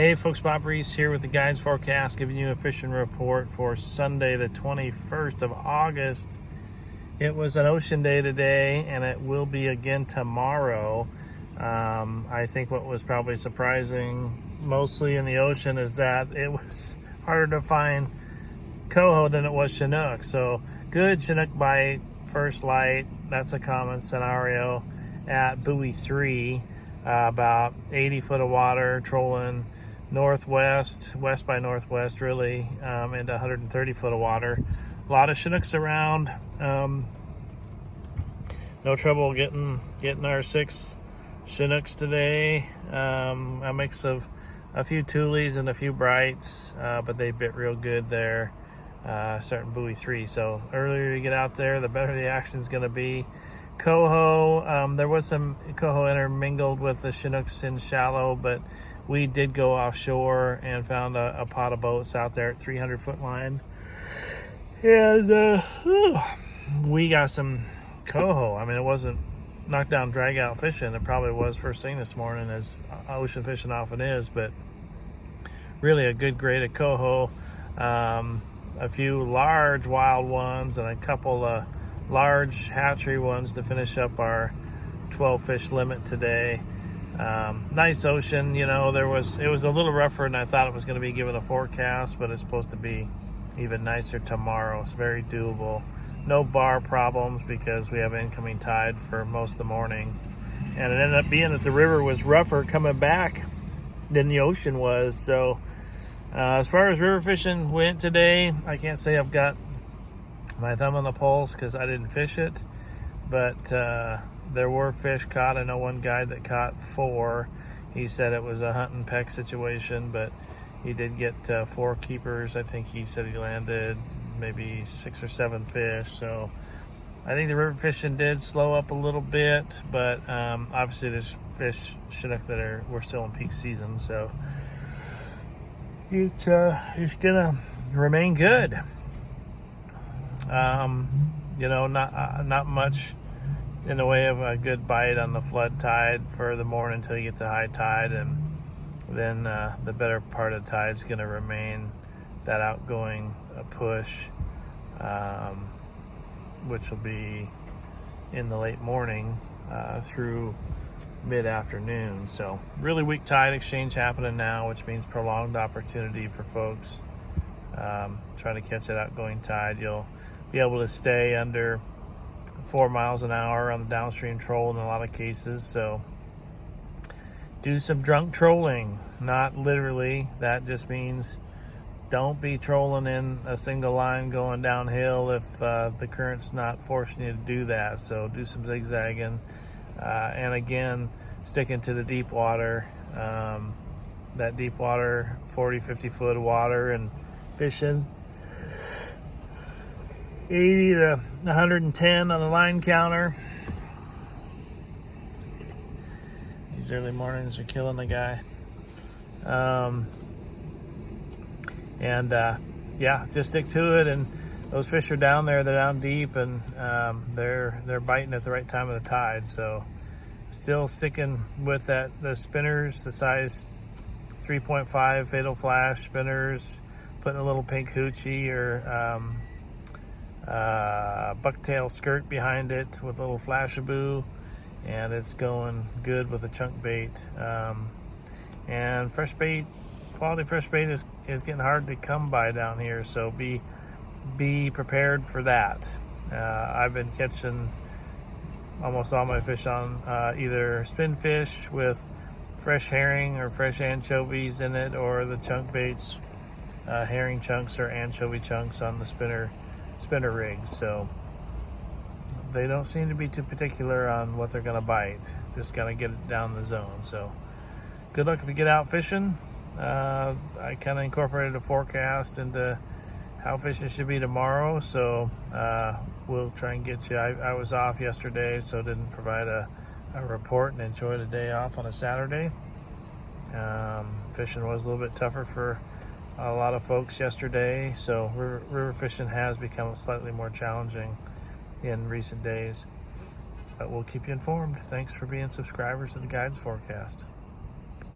Hey folks, Bob Reese here with the Guides Forecast, giving you a fishing report for Sunday the 21st of August. It was an ocean day today, and it will be again tomorrow. I think what was probably surprising mostly in the ocean is that it was harder to find coho than it was Chinook. So good Chinook bite, first light, that's a common scenario at Buoy 3. About 80 foot of water, trolling northwest, west by northwest really, into 130 foot of water. A lot of Chinooks around. No trouble getting our 6 Chinooks today. A mix of a few Tules and a few Brights, but they bit real good there, starting Buoy 3. So earlier you get out there, the better the action's going to be. Coho, there was some coho intermingled with the Chinooks in shallow, but we did go offshore and found a pot of boats out there at 300 foot line, and we got some coho. I mean, it wasn't knockdown drag out fishing. It probably was first thing this morning, as ocean fishing often is, but really a good grade of coho. A few large wild ones and a couple of large hatchery ones to finish up our 12 fish limit today. Nice ocean, you know. It was a little rougher than I thought it was going to be given a forecast, but it's supposed to be even nicer tomorrow. It's very doable. No bar problems because we have incoming tide for most of the morning, and it ended up being that the river was rougher coming back than the ocean was. So as far as river fishing went today, I can't say I've got my thumb on the pulse because I didn't fish it, but there were fish caught. I know one guy that caught 4. He said it was a hunt and peck situation, but he did get 4 keepers. I think he said he landed maybe 6 or 7 fish. So I think the river fishing did slow up a little bit, but obviously there's fish Chinook that we're still in peak season, so it's gonna remain good. Not much in the way of a good bite on the flood tide for the morning until you get to high tide, and then the better part of the tide is going to remain that outgoing push, which will be in the late morning through mid-afternoon. So really weak tide exchange happening now, which means prolonged opportunity for folks trying to catch that outgoing tide. You'll be able to stay under 4 miles an hour on the downstream troll in a lot of cases. So do some drunk trolling, not literally. That just means don't be trolling in a single line going downhill if the current's not forcing you to do that. So do some zigzagging, and again, sticking to the deep water, that deep water, 40-50 foot of water, and fishing 80 to 110 on the line counter. These early mornings are killing the guy. Yeah, just stick to it. And those fish are down there, they're down deep, and they're biting at the right time of the tide. So still sticking with the spinners, the size 3.5 Fatal Flash spinners, putting a little pink hoochie or bucktail skirt behind it with a little flashaboo, and it's going good with a chunk bait. And fresh bait, quality fresh bait is getting hard to come by down here, so be prepared for that. I've been catching almost all my fish on either spin fish with fresh herring or fresh anchovies in it, or the chunk baits, herring chunks or anchovy chunks on the spinner rigs. So they don't seem to be too particular on what they're going to bite. Just got to get it down the zone. So good luck if you get out fishing. I kind of incorporated a forecast into how fishing should be tomorrow, so we'll try and get you. I was off yesterday, so didn't provide a report and enjoyed a day off on a Saturday. Fishing was a little bit tougher for a lot of folks yesterday, so river fishing has become slightly more challenging in recent days, but we'll keep you informed. Thanks for being subscribers to the Guides Forecast.